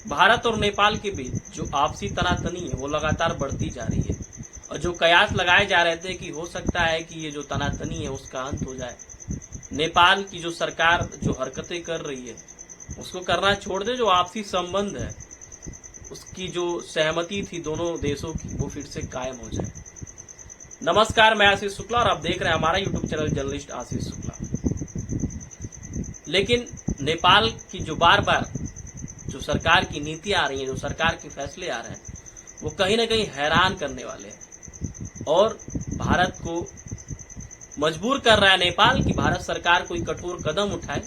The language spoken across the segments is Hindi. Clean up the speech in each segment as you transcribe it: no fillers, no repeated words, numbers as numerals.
भारत और नेपाल के बीच जो आपसी तनातनी है वो लगातार बढ़ती जा रही है और जो कयास लगाए जा रहे थे कि हो सकता है कि ये जो तनातनी है उसका अंत हो जाए। नेपाल की जो सरकार जो हरकतें कर रही है उसको करना छोड़ दे, जो आपसी संबंध है उसकी जो सहमति थी दोनों देशों की वो फिर से कायम हो जाए। नमस्कार, मैं आशीष शुक्ला और आप देख रहे हैं हमारा YouTube channel journalist Ashish Shukla. लेकिन नेपाल की जो बार बार जो सरकार की नीति आ रही है, जो सरकार के फैसले आ रहे हैं, वो कहीं ना कहीं हैरान करने वाले हैं और भारत को मजबूर कर रहा है नेपाल कि भारत सरकार कोई कठोर कदम उठाए।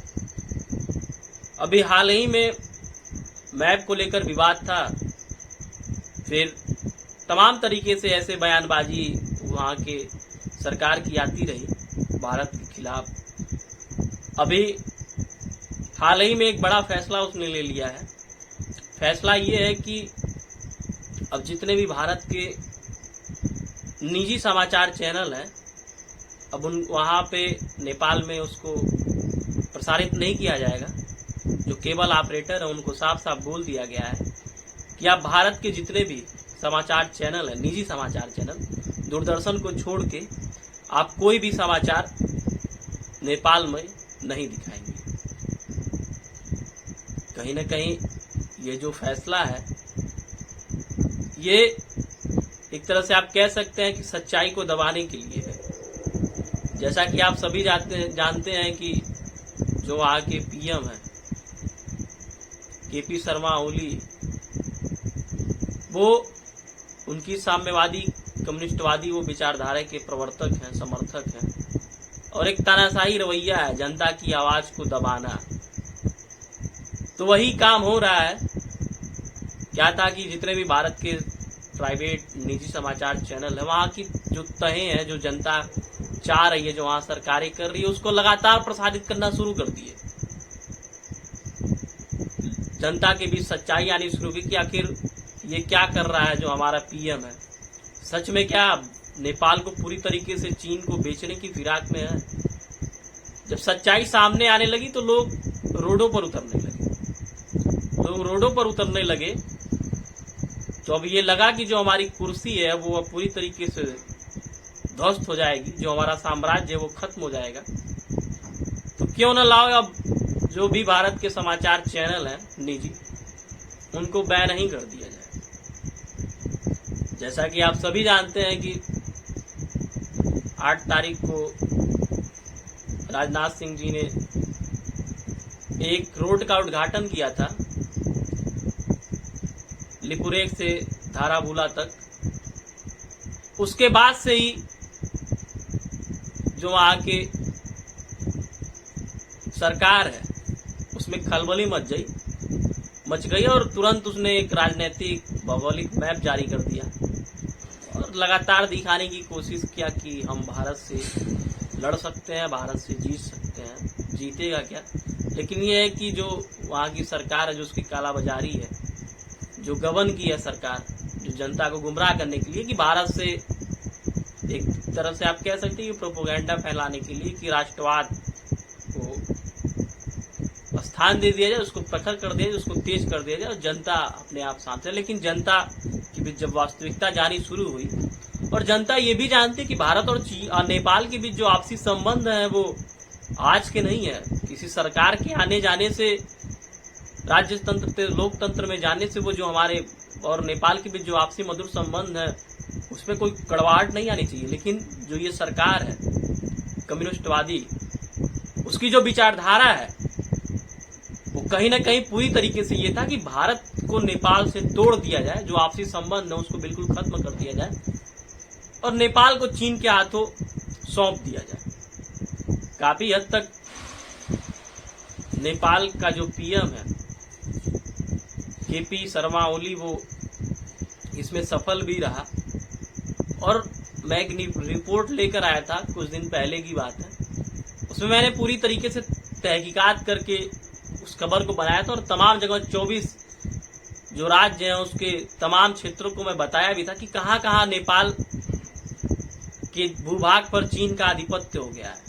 अभी हाल ही में मैप को लेकर विवाद था, फिर तमाम तरीके से ऐसे बयानबाजी वहां के सरकार की आती रही भारत के खिलाफ। अभी हाल ही में एक बड़ा फैसला उसने ले लिया है। फैसला ये है कि अब जितने भी भारत के निजी समाचार चैनल हैं, अब उन वहां पे नेपाल में उसको प्रसारित नहीं किया जाएगा। जो केबल ऑपरेटर है उनको साफ साफ बोल दिया गया है कि आप भारत के जितने भी समाचार चैनल है, निजी समाचार चैनल, दूरदर्शन को छोड़ के आप कोई भी समाचार नेपाल में नहीं दिखाएंगे। कहीं ना कहीं ये जो फैसला है ये एक तरह से आप कह सकते हैं कि सच्चाई को दबाने के लिए है। जैसा कि आप सभी जानते हैं कि जो वहां के पीएम है केपी शर्मा ओली, वो उनकी साम्यवादी कम्युनिस्टवादी वो विचारधारा के प्रवर्तक हैं, समर्थक हैं और एक तानाशाही रवैया है जनता की आवाज को दबाना। तो वही काम हो रहा है। क्या था कि जितने भी भारत के प्राइवेट निजी समाचार चैनल है, वहां की जो तहें हैं, जो जनता चाह रही है, जो वहां सरकारें कर रही है, उसको लगातार प्रसारित करना शुरू कर दिए। जनता के बीच सच्चाई आनी शुरू की कि आखिर ये क्या कर रहा है जो हमारा पीएम है। सच में क्या नेपाल को पूरी तरीके से चीन को बेचने की फिराक में है? जब सच्चाई सामने आने लगी तो लोग रोडों पर उतरने लगे। तो अब ये लगा कि जो हमारी कुर्सी है वो अब पूरी तरीके से ध्वस्त हो जाएगी, जो हमारा साम्राज्य है वो खत्म हो जाएगा। तो क्यों न लाओ अब जो भी भारत के समाचार चैनल हैं निजी, उनको बैन ही कर दिया जाए। जैसा कि आप सभी जानते हैं कि 8 तारीख को राजनाथ सिंह जी ने एक रोड का उद्घाटन किया था, लिपुरेख से धाराबूला तक। उसके बाद से ही जो वहां के सरकार है उसमें खलबली मच गई और तुरंत उसने एक राजनीतिक भौगोलिक मैप जारी कर दिया और लगातार दिखाने की कोशिश किया कि हम भारत से लड़ सकते हैं, भारत से जीत सकते हैं। जीतेगा क्या? लेकिन ये है कि जो वहां की सरकार है, जो उसकी कालाबाजारी है, जो गबन की है सरकार, जो जनता को गुमराह करने के लिए कि भारत से एक तरह से आप कह सकते हैं कि प्रोपोगेंडा फैलाने के लिए कि राष्ट्रवाद को स्थान दे दिया जाए, उसको प्रखर कर दिया जाए, उसको तेज कर दिया जाए और जनता अपने आप शांत है। लेकिन जनता के बीच जब वास्तविकता जानी शुरू हुई और जनता ये भी जानती कि भारत और नेपाल के बीच जो आपसी संबंध है वो आज के नहीं है। किसी सरकार के आने जाने से, राज्य तंत्र से लोकतंत्र में जाने से वो जो हमारे और नेपाल के बीच जो आपसी मधुर संबंध है उसमें कोई कड़वाहट नहीं आनी चाहिए। लेकिन जो ये सरकार है कम्युनिस्टवादी, उसकी जो विचारधारा है वो कहीं ना कहीं पूरी तरीके से ये था कि भारत को नेपाल से तोड़ दिया जाए, जो आपसी संबंध है उसको बिल्कुल खत्म कर दिया जाए और नेपाल को चीन के हाथों सौंप दिया जाए। काफी हद तक नेपाल का जो पीएम है केपी शर्मा ओली वो इसमें सफल भी रहा और मैं एक रिपोर्ट लेकर आया था, कुछ दिन पहले की बात है। उसमें मैंने पूरी तरीके से तहकीकात करके उस खबर को बनाया था और तमाम जगह 24 जो राज्य हैं उसके तमाम क्षेत्रों को मैं बताया भी था कि कहां कहां नेपाल के भूभाग पर चीन का आधिपत्य हो गया है।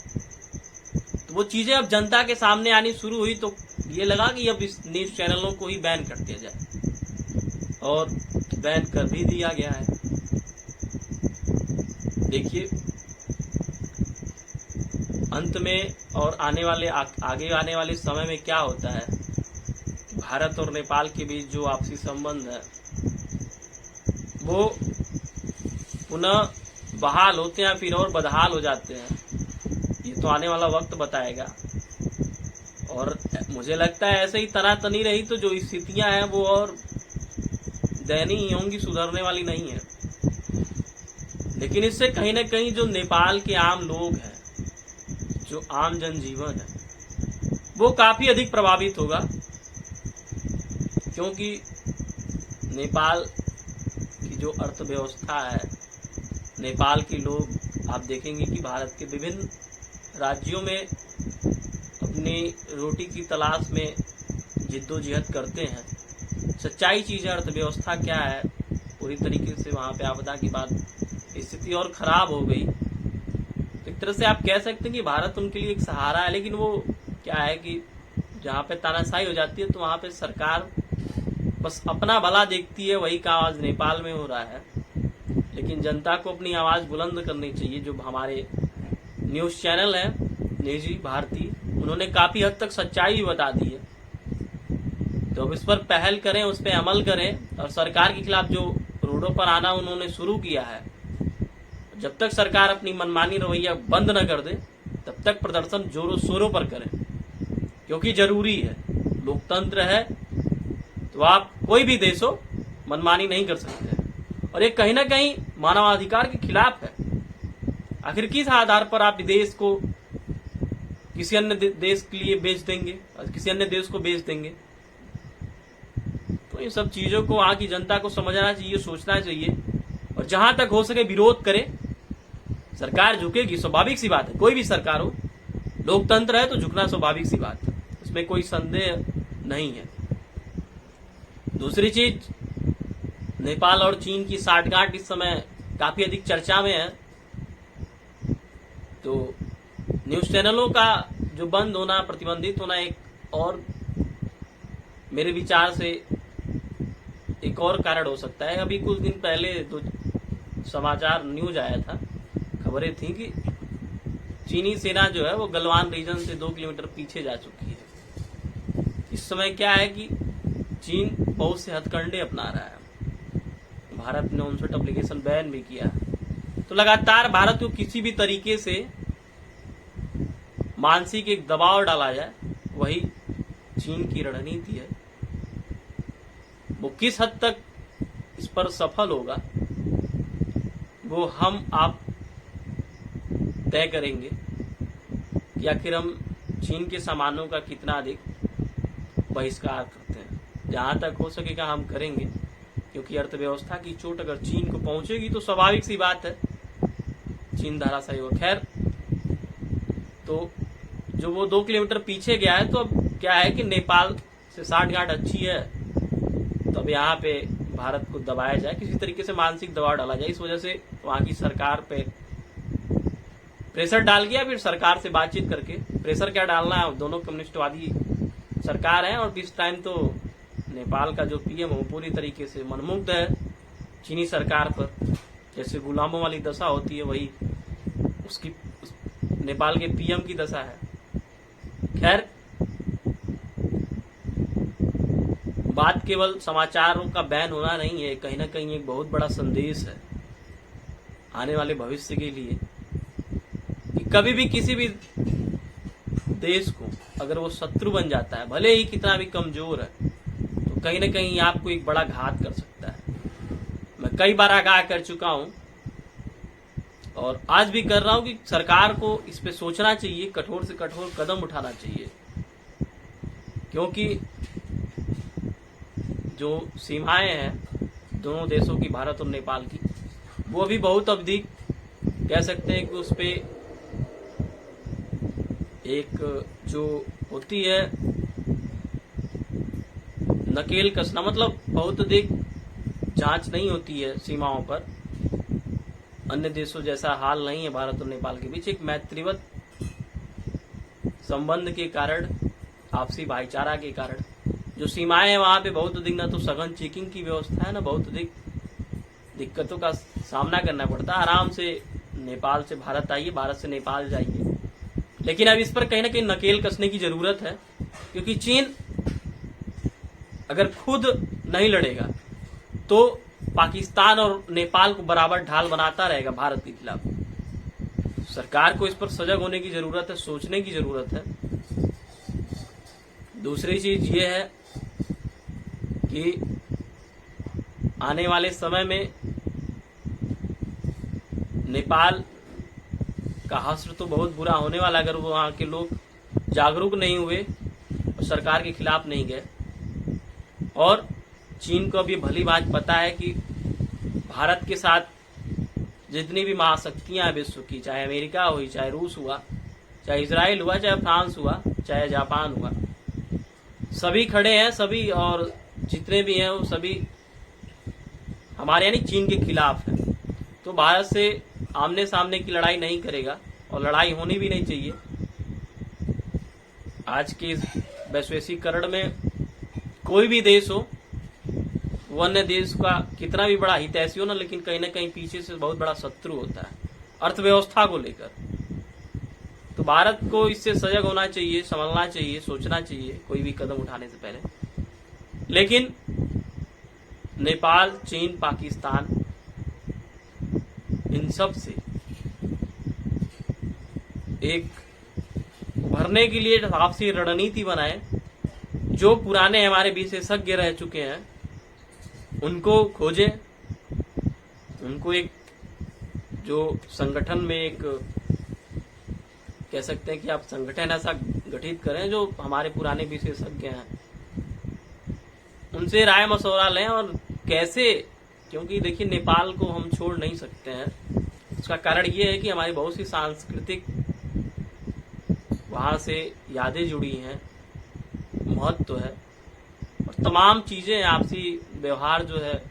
तो वो चीजें अब जनता के सामने आनी शुरू हुई तो ये लगा कि अब इस न्यूज चैनलों को ही बैन कर दिया जाए। और बैन कर भी दिया गया है। देखिए अंत में और आगे आने वाले समय में क्या होता है, भारत और नेपाल के बीच जो आपसी संबंध है वो पुनः बहाल होते हैं फिर और बदहाल हो जाते हैं, ये तो आने वाला वक्त बताएगा। और मुझे लगता है ऐसे ही तनातनी रही तो जो स्थितियां हैं वो और दयनीय होंगी, सुधरने वाली नहीं है। लेकिन इससे कहीं न कहीं जो नेपाल के आम लोग हैं, जो आम जनजीवन है, वो काफी अधिक प्रभावित होगा, क्योंकि नेपाल की जो अर्थव्यवस्था है, नेपाल के लोग आप देखेंगे कि भारत के विभिन्न राज्यों में अपनी रोटी की तलाश में जिद्दोजहद करते हैं। सच्चाई चीज है, अर्थव्यवस्था क्या है, पूरी तरीके से वहां पे आपदा की बात स्थिति और खराब हो गई। एक तरह से आप कह सकते हैं कि भारत उनके लिए एक सहारा है, लेकिन वो क्या है कि जहाँ पे तानाशाही हो जाती है तो वहां पे सरकार बस अपना भला देखती है। वही का आवाज नेपाल में हो रहा है, लेकिन जनता को अपनी आवाज बुलंद करनी चाहिए। जो हमारे न्यूज चैनल है निजी भारती, उन्होंने काफी हद तक सच्चाई भी बता दी है, तो अब इस पर पहल करें, उस पर अमल करें। और सरकार के खिलाफ जो रोडों पर आना उन्होंने शुरू किया है, जब तक सरकार अपनी मनमानी रवैया बंद न कर दे तब तक प्रदर्शन जोरों शोरों पर करें, क्योंकि जरूरी है। लोकतंत्र है तो आप कोई भी देश हो मनमानी नहीं कर सकते, और ये कहीं ना कहीं मानवाधिकार के खिलाफ है। आखिर किस आधार पर आप देश को किसी अन्य देश के लिए बेच देंगे और किसी अन्य देश को बेच देंगे? तो इन सब चीजों को वहां की जनता को समझना चाहिए, सोचना चाहिए, और जहां तक हो सके विरोध करे। सरकार झुकेगी, स्वाभाविक सी बात है, कोई भी सरकार हो, लोकतंत्र है तो झुकना स्वाभाविक सी बात है, इसमें कोई संदेह नहीं है। दूसरी चीज, नेपाल और चीन की साठगांठ इस समय काफी अधिक चर्चा में है, तो न्यूज चैनलों का जो बंद होना, प्रतिबंधित होना एक और मेरे विचार से एक और कारण हो सकता है। अभी कुछ दिन पहले दो समाचार न्यूज आया था, खबरें थी कि चीनी सेना जो है वो गलवान रीजन से 2 किलोमीटर पीछे जा चुकी है। इस समय क्या है कि चीन बहुत से हथकंडे अपना रहा है, भारत ने उनसे एप्लीकेशन बैन भी किया, तो लगातार भारत को किसी भी तरीके से मानसिक एक दबाव डाला जाए, वही चीन की रणनीति है। वो किस हद तक इस पर सफल होगा वो हम आप तय करेंगे कि आखिर हम चीन के सामानों का कितना अधिक बहिष्कार करते हैं। जहां तक हो सकेगा हम करेंगे, क्योंकि अर्थव्यवस्था की चोट अगर चीन को पहुंचेगी तो स्वाभाविक सी बात है चीन धराशायी हो। खैर, तो जो वो 2 किलोमीटर पीछे गया है, तो अब क्या है कि नेपाल से साठगांठ अच्छी है, तो अब यहाँ पे भारत को दबाया जाए, किसी तरीके से मानसिक दबाव डाला जाए। इस वजह से वहां की सरकार पे प्रेशर डाल गया, फिर सरकार से बातचीत करके, प्रेशर क्या डालना है, दोनों कम्युनिस्टवादी सरकार है, और इस टाइम तो नेपाल का जो पीएम है वो पूरी तरीके से मनमुग्ध है चीनी सरकार पर। जैसे गुलामों वाली दशा होती है, वही उसकी नेपाल के पीएम की दशा है। खैर, बात केवल समाचारों का बैन होना नहीं है, कहीं ना कहीं एक बहुत बड़ा संदेश है आने वाले भविष्य के लिए कि कभी भी किसी भी देश को अगर वो शत्रु बन जाता है, भले ही कितना भी कमजोर है, तो कहीं ना कहीं आपको एक बड़ा घात कर सकता है। मैं कई बार आगाह कर चुका हूं और आज भी कर रहा हूं कि सरकार को इस पे सोचना चाहिए, कठोर से कठोर कदम उठाना चाहिए, क्योंकि जो सीमाएं हैं दोनों देशों की, भारत और नेपाल की, वो अभी बहुत अवधि कह सकते हैं कि उस पे एक जो होती है नकेल कसना, मतलब बहुत अधिक जांच नहीं होती है सीमाओं पर। अन्य देशों जैसा हाल नहीं है भारत और नेपाल के बीच। एक मैत्रीवत संबंध के कारण, आपसी भाईचारा के कारण जो सीमाएं हैं वहां पे बहुत अधिक ना तो सघन चेकिंग की व्यवस्था है, ना बहुत अधिक दिक्कतों का सामना करना पड़ता है। आराम से नेपाल से भारत आइए, भारत से नेपाल जाइए। लेकिन अब इस पर कहीं ना कहीं नकेल कसने की जरूरत है, क्योंकि चीन अगर खुद नहीं लड़ेगा तो पाकिस्तान और नेपाल को बराबर ढाल बनाता रहेगा भारत के खिलाफ। सरकार को इस पर सजग होने की जरूरत है, सोचने की जरूरत है। दूसरी चीज ये है कि आने वाले समय में नेपाल का हश्र तो बहुत बुरा होने वाला, अगर वहां के लोग जागरूक नहीं हुए और सरकार के खिलाफ नहीं गए। और चीन को अब ये भली बात पता है कि भारत के साथ जितनी भी महाशक्तियां विश्व की, चाहे अमेरिका हुई, चाहे रूस हुआ, चाहे इजराइल हुआ, चाहे फ्रांस हुआ, चाहे जापान हुआ, सभी खड़े हैं, सभी और जितने भी हैं वो सभी हमारे यानी चीन के खिलाफ है। तो भारत से आमने सामने की लड़ाई नहीं करेगा और लड़ाई होनी भी नहीं चाहिए। आज के इस वैश्वीकरण में कोई भी देश हो, वो अन्य देश का कितना भी बड़ा हितैषी हो ना, लेकिन कहीं ना कहीं पीछे से बहुत बड़ा शत्रु होता है अर्थव्यवस्था को लेकर। तो भारत को इससे सजग होना चाहिए, संभलना चाहिए, सोचना चाहिए कोई भी कदम उठाने से पहले। लेकिन नेपाल, चीन, पाकिस्तान, इन सब से एक उभरने के लिए आपसी रणनीति बनाए। जो पुराने हमारे विशेषज्ञ रह चुके हैं उनको खोजें, उनको एक जो संगठन में एक कह सकते हैं कि आप संगठन ऐसा गठित करें जो हमारे पुराने विशेषज्ञ हैं, उनसे राय मशवरा लें। और कैसे, क्योंकि देखिए नेपाल को हम छोड़ नहीं सकते हैं। उसका कारण ये है कि हमारी बहुत सी सांस्कृतिक वहां से यादें जुड़ी हैं, महत्व है, और तमाम चीजें, आपसी व्यवहार जो है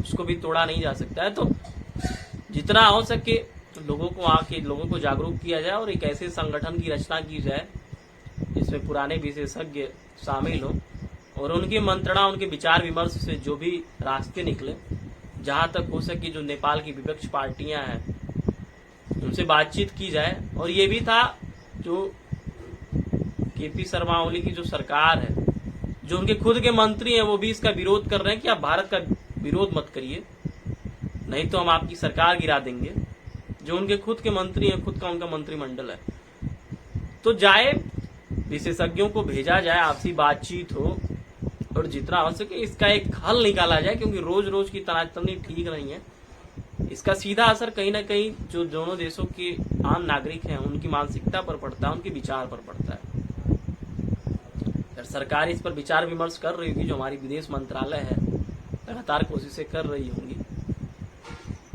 उसको भी तोड़ा नहीं जा सकता है। तो जितना हो सके लोगों को, वहां के लोगों को जागरूक किया जाए और एक ऐसे संगठन की रचना की जाए जिसमें पुराने विशेषज्ञ शामिल हो और उनकी मंत्रणा, उनके विचार विमर्श से जो भी रास्ते निकले, जहां तक हो सके जो नेपाल की विपक्ष पार्टियां हैं उनसे बातचीत की जाए। और ये भी था जो केपी शर्मा ओली की जो सरकार है, जो उनके खुद के मंत्री हैं, वो भी इसका विरोध कर रहे हैं कि आप भारत का विरोध मत करिए, नहीं तो हम आपकी सरकार गिरा देंगे। जो उनके खुद के मंत्री हैं, खुद का उनका मंत्रिमंडल है। तो जाए, विशेषज्ञों को भेजा जाए, आपसी बातचीत हो और जितना हो सके इसका एक हल निकाला जाए, क्योंकि रोज रोज की तनातनी ठीक नहीं है। इसका सीधा असर कहीं ना कहीं जो दोनों देशों के आम नागरिक हैं उनकी मानसिकता पर पड़ता है, उनके विचार पर पड़ता है। अगर सरकार इस पर विचार विमर्श कर रही होगी, जो हमारी विदेश मंत्रालय है लगातार कोशिशें कर रही होंगी,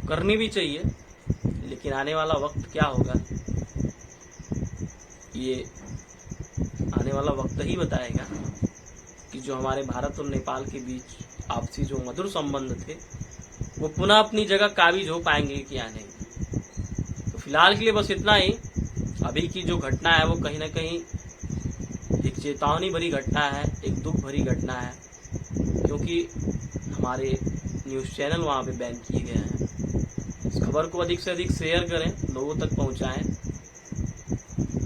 करनी भी चाहिए। लेकिन आने वाला वक्त क्या होगा, ये आने वाला वक्त ही बताएगा कि जो हमारे भारत और नेपाल के बीच आपसी जो मधुर संबंध थे वो पुनः अपनी जगह काबिज हो पाएंगे कि या नहीं। तो फिलहाल के लिए बस इतना ही। अभी की जो घटना है वो कहीं ना कहीं एक चेतावनी भरी घटना है, एक दुख भरी घटना है, क्योंकि हमारे न्यूज़ चैनल वहाँ पे बैन किए गए हैं। इस खबर को अधिक से अधिक शेयर करें, लोगों तक पहुँचाएं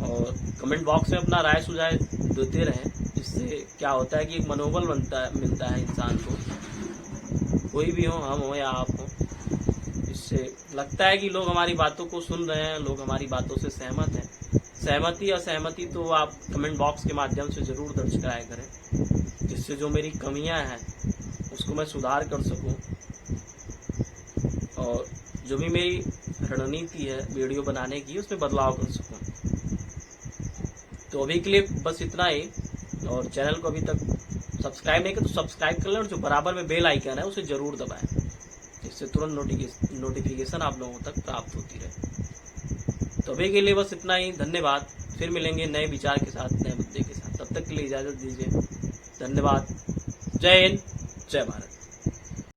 और कमेंट बॉक्स में अपना राय सुझाव देते रहें। इससे क्या होता है कि एक मनोबल मिलता है इंसान को, कोई भी हो, हम हो या आप हो। इससे लगता है कि लोग हमारी बातों को सुन रहे हैं, लोग हमारी बातों से सहमत हैं। सहमति असहमति तो आप कमेंट बॉक्स के माध्यम से जरूर दर्ज कराया करें, जिससे जो मेरी कमियां हैं उसको मैं सुधार कर सकूं और जो भी मेरी रणनीति है वीडियो बनाने की उसमें बदलाव कर सकूं। तो अभी के लिए बस इतना ही। और चैनल को अभी तक सब्सक्राइब नहीं किया तो सब्सक्राइब कर लें और जो बराबर में बेल आइकन है उसे जरूर दबाएं, जिससे तुरंत नोटिफिकेशन आप लोगों तक प्राप्त होती रहे। तो अभी के लिए बस इतना ही। धन्यवाद। फिर मिलेंगे नए विचार के साथ, नए मुद्दे के साथ। तब तक के लिए इजाजत दीजिए। धन्यवाद। जय हिंद, जय भारत।